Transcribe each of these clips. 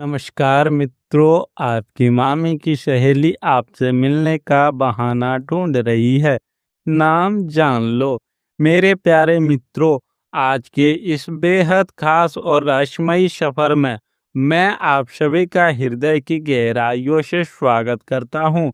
नमस्कार मित्रों, आपकी मामी की सहेली आपसे मिलने का बहाना ढूंढ रही है। नाम जान लो। मेरे प्यारे मित्रों, आज के इस बेहद खास और रहस्यमयी सफर में मैं आप सभी का हृदय की गहराइयों से स्वागत करता हूँ।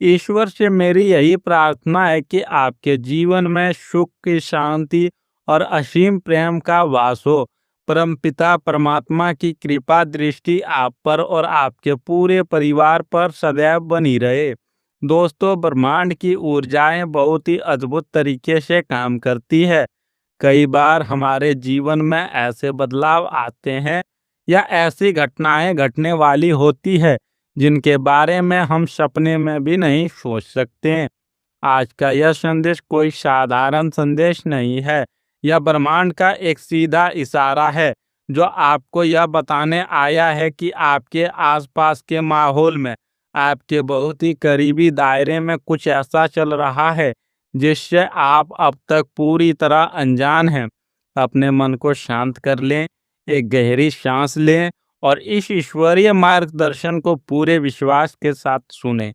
ईश्वर से मेरी यही प्रार्थना है कि आपके जीवन में सुख की शांति और असीम प्रेम का वास हो। परमपिता परमात्मा की कृपा दृष्टि आप पर और आपके पूरे परिवार पर सदैव बनी रहे। दोस्तों, ब्रह्मांड की ऊर्जाएं बहुत ही अद्भुत तरीके से काम करती है। कई बार हमारे जीवन में ऐसे बदलाव आते हैं या ऐसी घटनाएं घटने वाली होती है जिनके बारे में हम सपने में भी नहीं सोच सकते। आज का यह संदेश कोई साधारण संदेश नहीं है। यह ब्रह्मांड का एक सीधा इशारा है जो आपको यह बताने आया है कि आपके आसपास के माहौल में, आपके बहुत ही करीबी दायरे में कुछ ऐसा चल रहा है जिससे आप अब तक पूरी तरह अनजान हैं। अपने मन को शांत कर लें, एक गहरी सांस लें और इस ईश्वरीय मार्गदर्शन को पूरे विश्वास के साथ सुनें,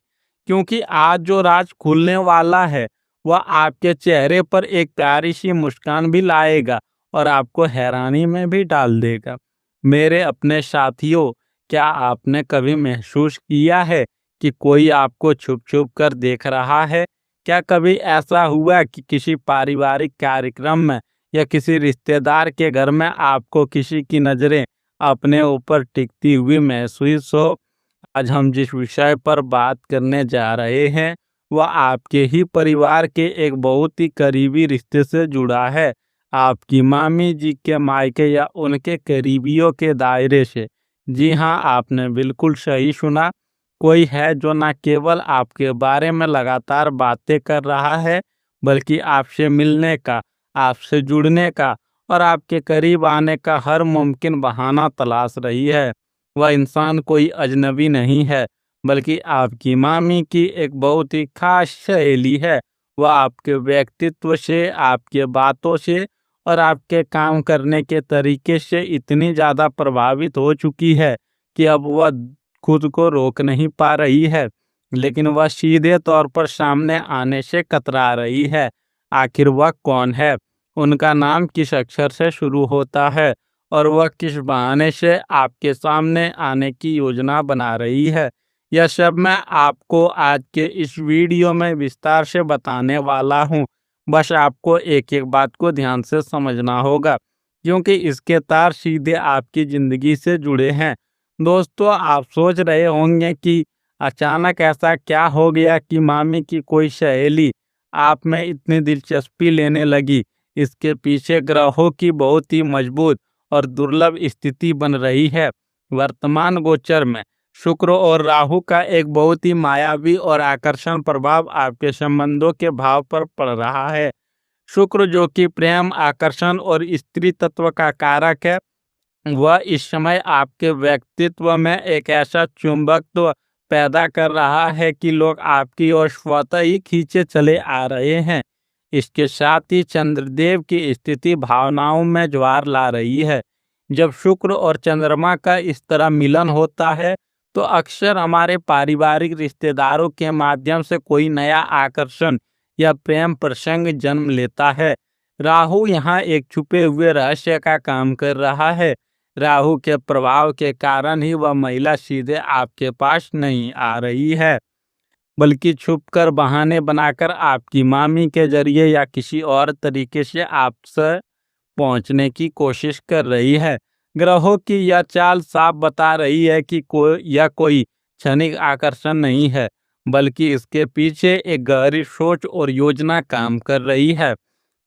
क्योंकि आज जो राज खुलने वाला है वह आपके चेहरे पर एक प्यारी सी मुस्कान भी लाएगा और आपको हैरानी में भी डाल देगा। मेरे अपने साथियों, क्या आपने कभी महसूस किया है कि कोई आपको छुप छुप कर देख रहा है? क्या कभी ऐसा हुआ कि किसी पारिवारिक कार्यक्रम में या किसी रिश्तेदार के घर में आपको किसी की नज़रें अपने ऊपर टिकती हुई महसूस हो? आज हम जिस विषय पर बात करने जा रहे हैं वह आपके ही परिवार के एक बहुत ही करीबी रिश्ते से जुड़ा है, आपकी मामी जी के मायके या उनके करीबियों के दायरे से। जी हाँ, आपने बिल्कुल सही सुना। कोई है जो न केवल आपके बारे में लगातार बातें कर रहा है, बल्कि आपसे मिलने का, आपसे जुड़ने का और आपके करीब आने का हर मुमकिन बहाना तलाश रही है। वह इंसान कोई अजनबी नहीं है, बल्कि आपकी मामी की एक बहुत ही खास सहेली है। वह आपके व्यक्तित्व से, आपके बातों से और आपके काम करने के तरीके से इतनी ज़्यादा प्रभावित हो चुकी है कि अब वह खुद को रोक नहीं पा रही है, लेकिन वह सीधे तौर पर सामने आने से कतरा रही है। आखिर वह कौन है? उनका नाम किस अक्षर से शुरू होता है? और वह किस बहाने से आपके सामने आने की योजना बना रही है? यह सब मैं आपको आज के इस वीडियो में विस्तार से बताने वाला हूँ। बस आपको एक एक बात को ध्यान से समझना होगा, क्योंकि इसके तार सीधे आपकी ज़िंदगी से जुड़े हैं। दोस्तों, आप सोच रहे होंगे कि अचानक ऐसा क्या हो गया कि मामी की कोई सहेली आप में इतनी दिलचस्पी लेने लगी। इसके पीछे ग्रहों की बहुत ही मजबूत और दुर्लभ स्थिति बन रही है। वर्तमान गोचर में शुक्र और राहु का एक बहुत ही मायावी और आकर्षण प्रभाव आपके संबंधों के भाव पर पड़ रहा है। शुक्र, जो कि प्रेम, आकर्षण और स्त्री तत्व का कारक है, वह इस समय आपके व्यक्तित्व में एक ऐसा चुंबकत्व पैदा कर रहा है कि लोग आपकी ओर स्वतः ही खींचे चले आ रहे हैं। इसके साथ ही चंद्रदेव की स्थिति भावनाओं में ज्वार ला रही है। जब शुक्र और चंद्रमा का इस तरह मिलन होता है तो अक्सर हमारे पारिवारिक रिश्तेदारों के माध्यम से कोई नया आकर्षण या प्रेम प्रसंग जन्म लेता है। राहु यहाँ एक छुपे हुए रहस्य का काम कर रहा है। राहु के प्रभाव के कारण ही वह महिला सीधे आपके पास नहीं आ रही है, बल्कि छुपकर बहाने बनाकर आपकी मामी के जरिए या किसी और तरीके से आपसे पहुंचने की कोशिश कर रही है। ग्रहों की यह चाल साफ बता रही है कि कोई क्षणिक आकर्षण नहीं है, बल्कि इसके पीछे एक गहरी सोच और योजना काम कर रही है।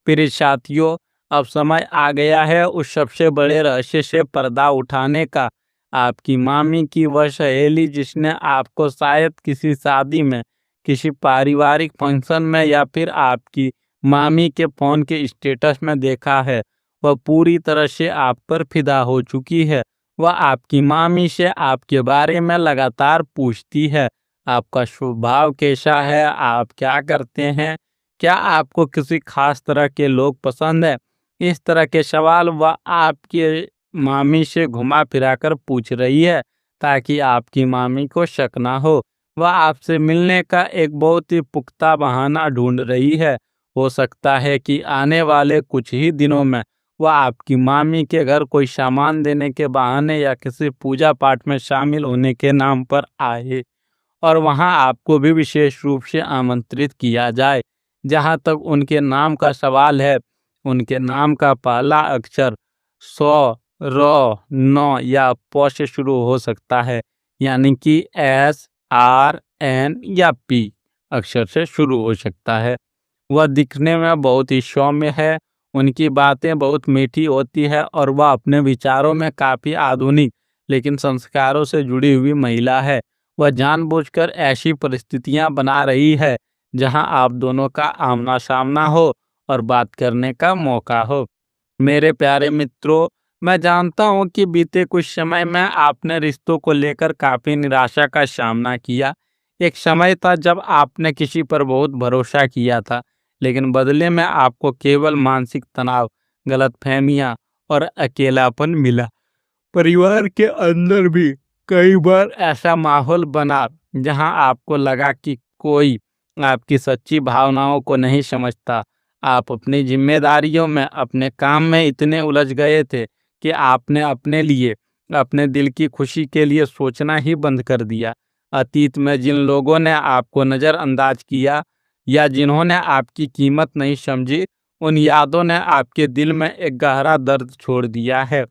प्रिय साथियों, अब समय आ गया है उस सबसे बड़े रहस्य से पर्दा उठाने का। आपकी मामी की वह सहेली जिसने आपको शायद किसी शादी में, किसी पारिवारिक फंक्शन में या फिर आपकी मामी के फोन के स्टेटस में देखा है, वह पूरी तरह से आप पर फिदा हो चुकी है। वह आपकी मामी से आपके बारे में लगातार पूछती है, आपका स्वभाव कैसा है, आप क्या करते हैं, क्या आपको किसी खास तरह के लोग पसंद है। इस तरह के सवाल वह आपके मामी से घुमा फिरा कर पूछ रही है, ताकि आपकी मामी को शक ना हो। वह आपसे मिलने का एक बहुत ही पुख्ता बहाना ढूंढ रही है। हो सकता है कि आने वाले कुछ ही दिनों में वह आपकी मामी के घर कोई सामान देने के बहाने या किसी पूजा पाठ में शामिल होने के नाम पर आए और वहां आपको भी विशेष रूप से आमंत्रित किया जाए। जहां तक उनके नाम का सवाल है, उनके नाम का पहला अक्षर सौ, र, न या प से शुरू हो सकता है, यानी कि एस, आर, एन या पी अक्षर से शुरू हो सकता है। वह दिखने में बहुत ही सौम्य है, उनकी बातें बहुत मीठी होती है और वह अपने विचारों में काफ़ी आधुनिक लेकिन संस्कारों से जुड़ी हुई महिला है। वह जानबूझकर ऐसी परिस्थितियां बना रही है जहां आप दोनों का आमना सामना हो और बात करने का मौका हो। मेरे प्यारे मित्रों, मैं जानता हूं कि बीते कुछ समय में आपने रिश्तों को लेकर काफ़ी निराशा का सामना किया। एक समय था जब आपने किसी पर बहुत भरोसा किया था, लेकिन बदले में आपको केवल मानसिक तनाव, गलतफहमियां और अकेलापन मिला। परिवार के अंदर भी कई बार ऐसा माहौल बना जहां आपको लगा कि कोई आपकी सच्ची भावनाओं को नहीं समझता। आप अपनी जिम्मेदारियों में, अपने काम में इतने उलझ गए थे कि आपने अपने लिए, अपने दिल की खुशी के लिए सोचना ही बंद कर दिया। अतीत में जिन लोगों ने आपको नज़रअंदाज किया या जिन्होंने आपकी कीमत नहीं समझी, उन यादों ने आपके दिल में एक गहरा दर्द छोड़ दिया है।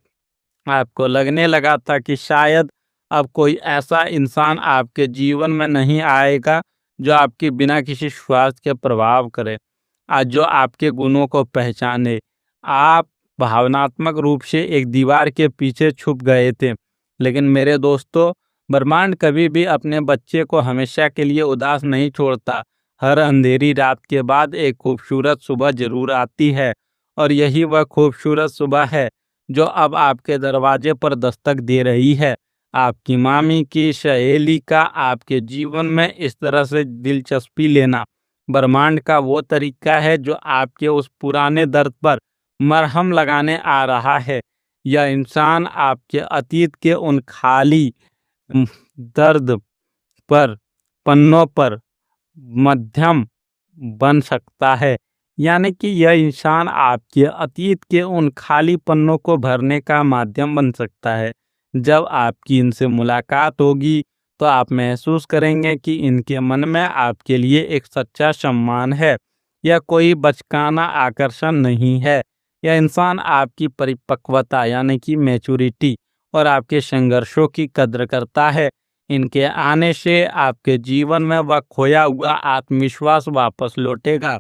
आपको लगने लगा था कि शायद अब कोई ऐसा इंसान आपके जीवन में नहीं आएगा जो आपके बिना किसी स्वार्थ के प्रभाव करे, आज जो आपके गुणों को पहचाने। आप भावनात्मक रूप से एक दीवार के पीछे छुप गए थे। लेकिन मेरे दोस्तों, ब्रह्मांड कभी भी अपने बच्चे को हमेशा के लिए उदास नहीं छोड़ता। हर अंधेरी रात के बाद एक खूबसूरत सुबह जरूर आती है, और यही वह खूबसूरत सुबह है जो अब आपके दरवाजे पर दस्तक दे रही है। आपकी मामी की सहेली का आपके जीवन में इस तरह से दिलचस्पी लेना ब्रह्मांड का वो तरीका है जो आपके उस पुराने दर्द पर मरहम लगाने आ रहा है। यह इंसान आपके अतीत के उन खाली उम, दर्द पर पन्नों पर मध्यम बन सकता है, यानी कि यह इंसान आपके अतीत के उन खाली पन्नों को भरने का माध्यम बन सकता है। जब आपकी इनसे मुलाकात होगी तो आप महसूस करेंगे कि इनके मन में आपके लिए एक सच्चा सम्मान है। यह कोई बचकाना आकर्षण नहीं है। यह इंसान आपकी परिपक्वता यानी कि मैच्योरिटी और आपके संघर्षों की कद्र करता है। इनके आने से आपके जीवन में वह खोया हुआ आत्मविश्वास वापस लौटेगा।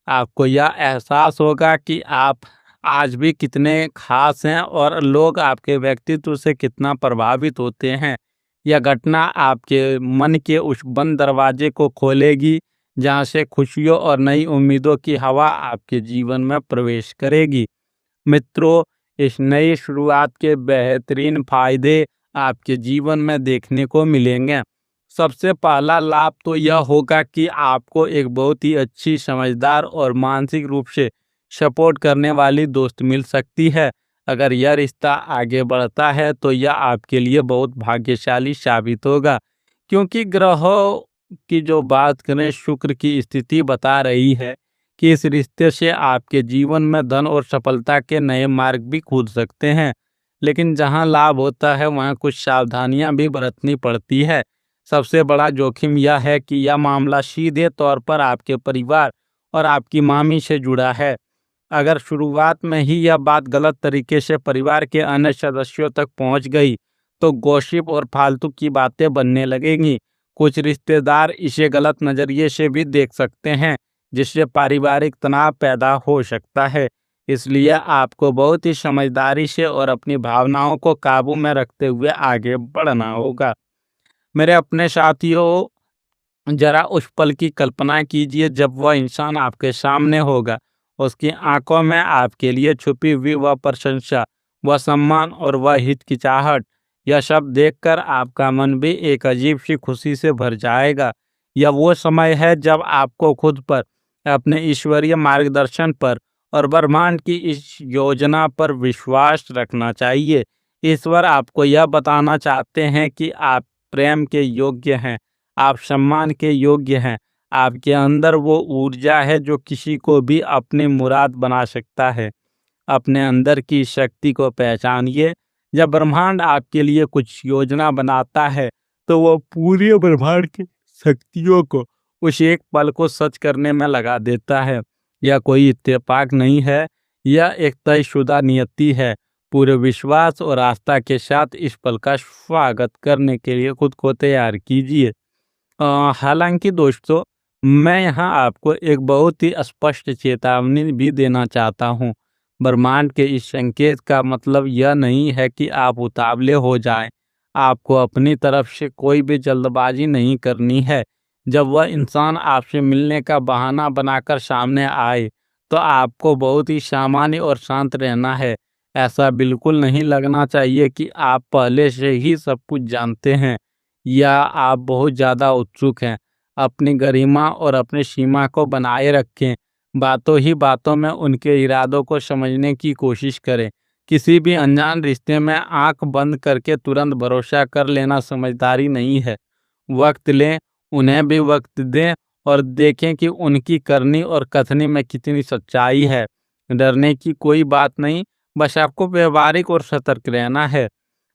आपको यह एहसास होगा कि आप आज भी कितने खास हैं और लोग आपके व्यक्तित्व से कितना प्रभावित होते हैं। यह घटना आपके मन के उस बंद दरवाजे को खोलेगी जहां से खुशियों और नई उम्मीदों की हवा आपके जीवन में प्रवेश करेगी। मित्रों, इस नई शुरुआत के बेहतरीन फायदे आपके जीवन में देखने को मिलेंगे। सबसे पहला लाभ तो यह होगा कि आपको एक बहुत ही अच्छी, समझदार और मानसिक रूप से सपोर्ट करने वाली दोस्त मिल सकती है। अगर यह रिश्ता आगे बढ़ता है तो यह आपके लिए बहुत भाग्यशाली साबित होगा, क्योंकि ग्रहों की जो बात करें, शुक्र की स्थिति बता रही है कि इस रिश्ते से आपके जीवन में धन और सफलता के नए मार्ग भी खुल सकते हैं। लेकिन जहां लाभ होता है वहां कुछ सावधानियां भी बरतनी पड़ती है। सबसे बड़ा जोखिम यह है कि यह मामला सीधे तौर पर आपके परिवार और आपकी मामी से जुड़ा है। अगर शुरुआत में ही यह बात गलत तरीके से परिवार के अन्य सदस्यों तक पहुंच गई तो गॉसिप और फालतू की बातें बनने लगेंगी। कुछ रिश्तेदार इसे गलत नज़रिए से भी देख सकते हैं, जिससे पारिवारिक तनाव पैदा हो सकता है। इसलिए आपको बहुत ही समझदारी से और अपनी भावनाओं को काबू में रखते हुए आगे बढ़ना होगा। मेरे अपने साथियों, जरा उस पल की कल्पना कीजिए जब वह इंसान आपके सामने होगा। उसकी आंखों में आपके लिए छुपी हुई वह प्रशंसा, वह सम्मान और वह हिचकिचाहट, यह सब देखकर आपका मन भी एक अजीब सी खुशी से भर जाएगा। यह वो समय है जब आपको खुद पर, अपने ईश्वरीय मार्गदर्शन पर और ब्रह्मांड की इस योजना पर विश्वास रखना चाहिए। ईश्वर आपको यह बताना चाहते हैं कि आप प्रेम के योग्य हैं, आप सम्मान के योग्य हैं। आपके अंदर वो ऊर्जा है जो किसी को भी अपनी मुराद बना सकता है। अपने अंदर की शक्ति को पहचानिए। जब ब्रह्मांड आपके लिए कुछ योजना बनाता है, तो वो पूरे ब्रह्मांड की शक्तियों को उस एक पल को सच करने में लगा देता है। यह कोई इत्तेफाक नहीं है, यह एक तयशुदा नियति है। पूरे विश्वास और आस्था के साथ इस पल का स्वागत करने के लिए खुद को तैयार कीजिए। हालांकि दोस्तों, मैं यहाँ आपको एक बहुत ही स्पष्ट चेतावनी भी देना चाहता हूँ। ब्रह्मांड के इस संकेत का मतलब यह नहीं है कि आप उतावले हो जाएं। आपको अपनी तरफ से कोई भी जल्दबाजी नहीं करनी है। जब वह इंसान आपसे मिलने का बहाना बनाकर सामने आए, तो आपको बहुत ही सामान्य और शांत रहना है। ऐसा बिल्कुल नहीं लगना चाहिए कि आप पहले से ही सब कुछ जानते हैं या आप बहुत ज़्यादा उत्सुक हैं। अपनी गरिमा और अपनी सीमा को बनाए रखें। बातों ही बातों में उनके इरादों को समझने की कोशिश करें। किसी भी अनजान रिश्ते में आंख बंद करके तुरंत भरोसा कर लेना समझदारी नहीं है। वक्त लें, उन्हें भी वक्त दें और देखें कि उनकी करनी और कथनी में कितनी सच्चाई है। डरने की कोई बात नहीं, बस आपको व्यवहारिक और सतर्क रहना है।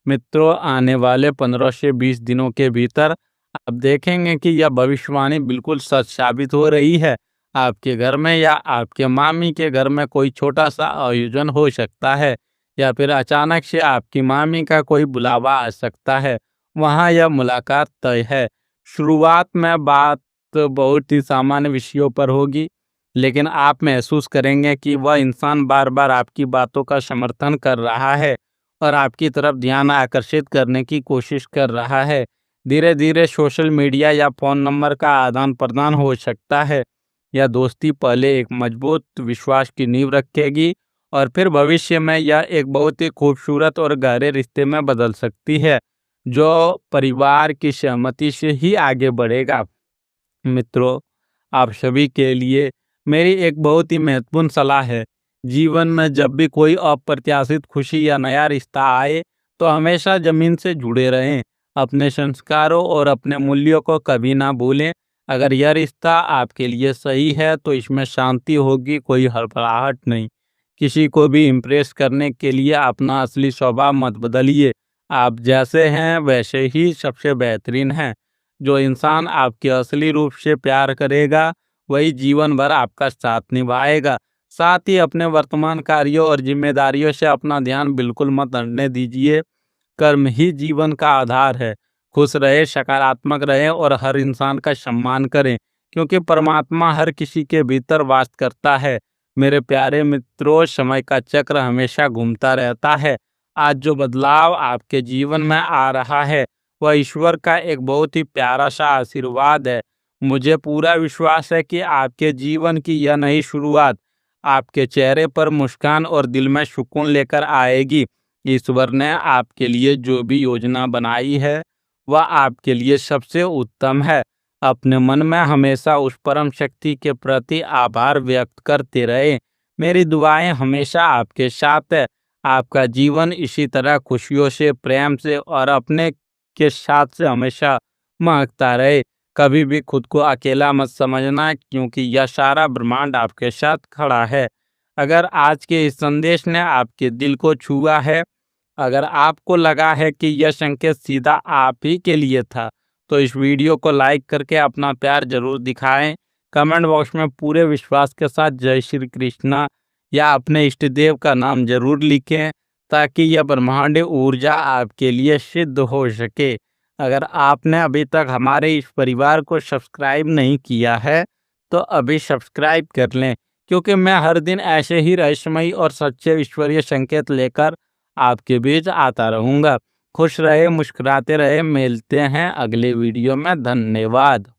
मित्रों, आने वाले 15 से 20 दिनों के भीतर आप देखेंगे कि यह भविष्यवाणी बिल्कुल सच साबित हो रही है। आपके घर में या आपके मामी के घर में कोई छोटा सा आयोजन हो सकता है, या फिर अचानक से आपकी मामी का कोई बुलावा आ सकता है। वहाँ यह मुलाकात तय है। शुरुआत में बात बहुत ही सामान्य विषयों पर होगी, लेकिन आप महसूस करेंगे कि वह इंसान बार बार आपकी बातों का समर्थन कर रहा है और आपकी तरफ ध्यान आकर्षित करने की कोशिश कर रहा है। धीरे धीरे सोशल मीडिया या फ़ोन नंबर का आदान प्रदान हो सकता है। यह दोस्ती पहले एक मजबूत विश्वास की नींव रखेगी और फिर भविष्य में यह एक बहुत ही खूबसूरत और गहरे रिश्ते में बदल सकती है, जो परिवार की सहमति से ही आगे बढ़ेगा। मित्रों, आप सभी के लिए मेरी एक बहुत ही महत्वपूर्ण सलाह है। जीवन में जब भी कोई अप्रत्याशित खुशी या नया रिश्ता आए, तो हमेशा जमीन से जुड़े रहें। अपने संस्कारों और अपने मूल्यों को कभी ना भूलें। अगर यह रिश्ता आपके लिए सही है, तो इसमें शांति होगी, कोई हड़बड़ाहट नहीं। किसी को भी इम्प्रेस करने के लिए अपना असली स्वभाव मत बदलिए। आप जैसे हैं वैसे ही सबसे बेहतरीन हैं। जो इंसान आपके असली रूप से प्यार करेगा, वही जीवन भर आपका साथ निभाएगा। साथ ही अपने वर्तमान कार्यों और जिम्मेदारियों से अपना ध्यान बिल्कुल मत हटने दीजिए। कर्म ही जीवन का आधार है। खुश रहे, सकारात्मक रहे और हर इंसान का सम्मान करें, क्योंकि परमात्मा हर किसी के भीतर वास करता है। मेरे प्यारे मित्रों, समय का चक्र हमेशा घूमता रहता है। आज जो बदलाव आपके जीवन में आ रहा है, वह ईश्वर का एक बहुत ही प्यारा सा आशीर्वाद है। मुझे पूरा विश्वास है कि आपके जीवन की यह नई शुरुआत आपके चेहरे पर मुस्कान और दिल में सुकून लेकर आएगी। ईश्वर ने आपके लिए जो भी योजना बनाई है, वह आपके लिए सबसे उत्तम है। अपने मन में हमेशा उस परम शक्ति के प्रति आभार व्यक्त करते रहे। मेरी दुआएं हमेशा आपके साथ है। आपका जीवन इसी तरह खुशियों से, प्रेम से और अपने के साथ से हमेशा महकता रहे। कभी भी खुद को अकेला मत समझना, क्योंकि यह सारा ब्रह्मांड आपके साथ खड़ा है। अगर आज के इस संदेश ने आपके दिल को छुआ है, अगर आपको लगा है कि यह संकेत सीधा आप ही के लिए था, तो इस वीडियो को लाइक करके अपना प्यार जरूर दिखाएं। कमेंट बॉक्स में पूरे विश्वास के साथ जय श्री कृष्णा या अपने इष्ट देव का नाम जरूर लिखें, ताकि यह ब्रह्मांड ऊर्जा आपके लिए सिद्ध हो सके। अगर आपने अभी तक हमारे इस परिवार को सब्सक्राइब नहीं किया है, तो अभी सब्सक्राइब कर लें, क्योंकि मैं हर दिन ऐसे ही रहस्यमयी और सच्चे ईश्वरीय संकेत लेकर आपके बीच आता रहूंगा। खुश रहे, मुस्कुराते रहे। मिलते हैं अगले वीडियो में। धन्यवाद।